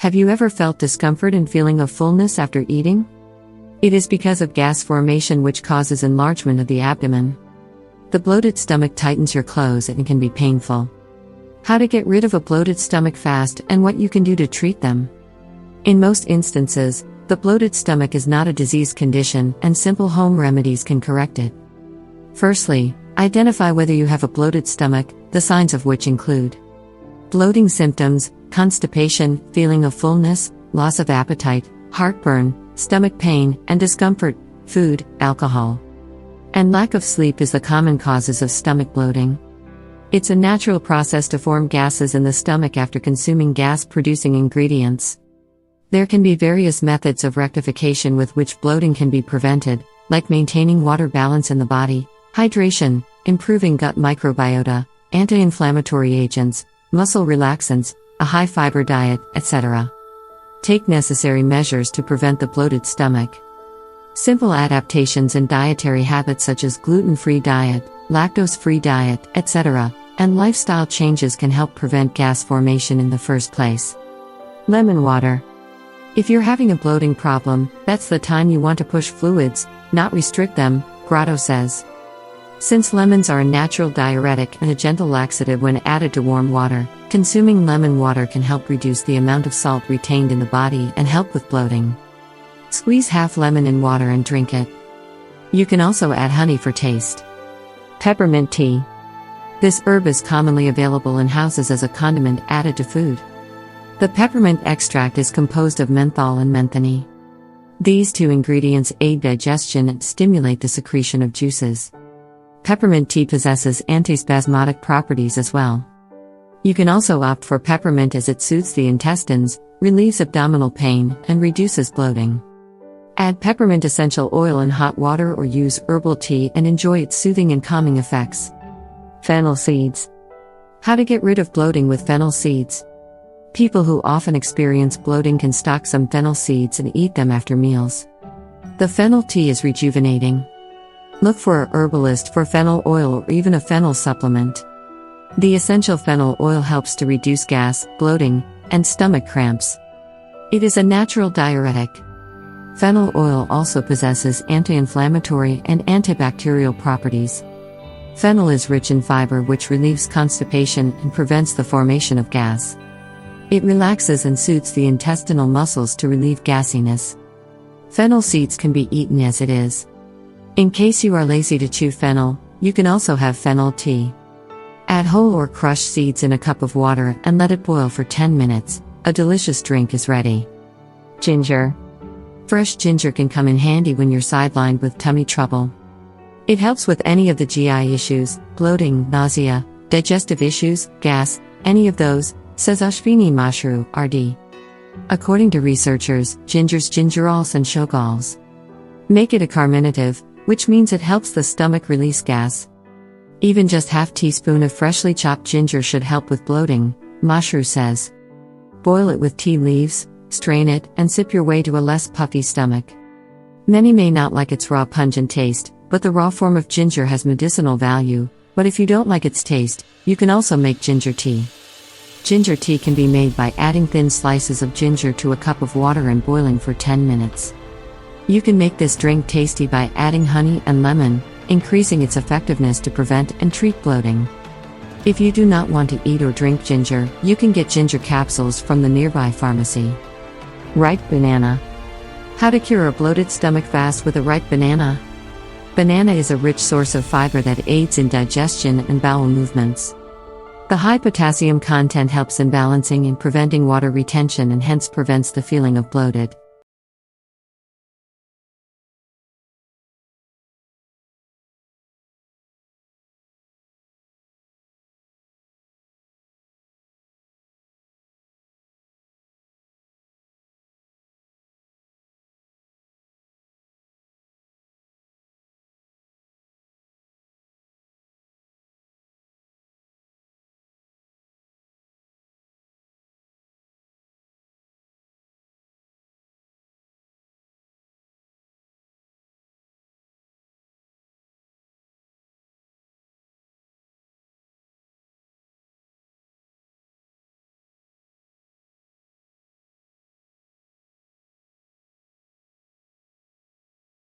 Have you ever felt discomfort and feeling of fullness after eating? It is because of gas formation, which causes enlargement of the abdomen. The bloated stomach tightens your clothes and can be painful. How to get rid of a bloated stomach fast and what you can do to treat them. In most instances, the bloated stomach is not a disease condition, and simple home remedies can correct it. Firstly, identify whether you have a bloated stomach, the signs of which include bloating symptoms, constipation, feeling of fullness, loss of appetite, heartburn, stomach pain, and discomfort, food, alcohol, and lack of sleep is the common causes of stomach bloating. It's a natural process to form gases in the stomach after consuming gas-producing ingredients. There can be various methods of rectification with which bloating can be prevented, like maintaining water balance in the body, hydration, improving gut microbiota, anti-inflammatory agents, muscle relaxants, a high-fiber diet, etc. Take necessary measures to prevent the bloated stomach. Simple adaptations in dietary habits such as gluten-free diet, lactose-free diet, etc., and lifestyle changes can help prevent gas formation in the first place. Lemon water. If you're having a bloating problem, that's the time you want to push fluids, not restrict them, Grotto says. Since lemons are a natural diuretic and a gentle laxative when added to warm water, consuming lemon water can help reduce the amount of salt retained in the body and help with bloating. Squeeze half lemon in water and drink it. You can also add honey for taste. Peppermint tea. This herb is commonly available in houses as a condiment added to food. The peppermint extract is composed of menthol and menthone. These two ingredients aid digestion and stimulate the secretion of juices. Peppermint tea possesses antispasmodic properties as well. You can also opt for peppermint as it soothes the intestines, relieves abdominal pain, and reduces bloating. Add peppermint essential oil in hot water or use herbal tea and enjoy its soothing and calming effects. Fennel seeds. How to get rid of bloating with fennel seeds. People who often experience bloating can stock some fennel seeds and eat them after meals. The fennel tea is rejuvenating. Look for a herbalist for fennel oil or even a fennel supplement. The essential fennel oil helps to reduce gas, bloating, and stomach cramps. It is a natural diuretic. Fennel oil also possesses anti-inflammatory and antibacterial properties. Fennel is rich in fiber, which relieves constipation and prevents the formation of gas. It relaxes and soothes the intestinal muscles to relieve gassiness. Fennel seeds can be eaten as it is. In case you are lazy to chew fennel, you can also have fennel tea. Add whole or crushed seeds in a cup of water and let it boil for 10 minutes. A delicious drink is ready. Ginger. Fresh ginger can come in handy when you're sidelined with tummy trouble. It helps with any of the GI issues, bloating, nausea, digestive issues, gas, any of those, says Ashwini Mashru, RD. According to researchers, ginger's gingerols and shogols make it a carminative, which means it helps the stomach release gas. Even just half teaspoon of freshly chopped ginger should help with bloating, Mashru says. Boil it with tea leaves, strain it, and sip your way to a less puffy stomach. Many may not like its raw pungent taste, but the raw form of ginger has medicinal value, but if you don't like its taste, you can also make ginger tea. Ginger tea can be made by adding thin slices of ginger to a cup of water and boiling for 10 minutes. You can make this drink tasty by adding honey and lemon, increasing its effectiveness to prevent and treat bloating. If you do not want to eat or drink ginger, you can get ginger capsules from the nearby pharmacy. Ripe banana. How to cure a bloated stomach fast with a ripe banana. Banana is a rich source of fiber that aids in digestion and bowel movements. The high potassium content helps in balancing and preventing water retention and hence prevents the feeling of bloated.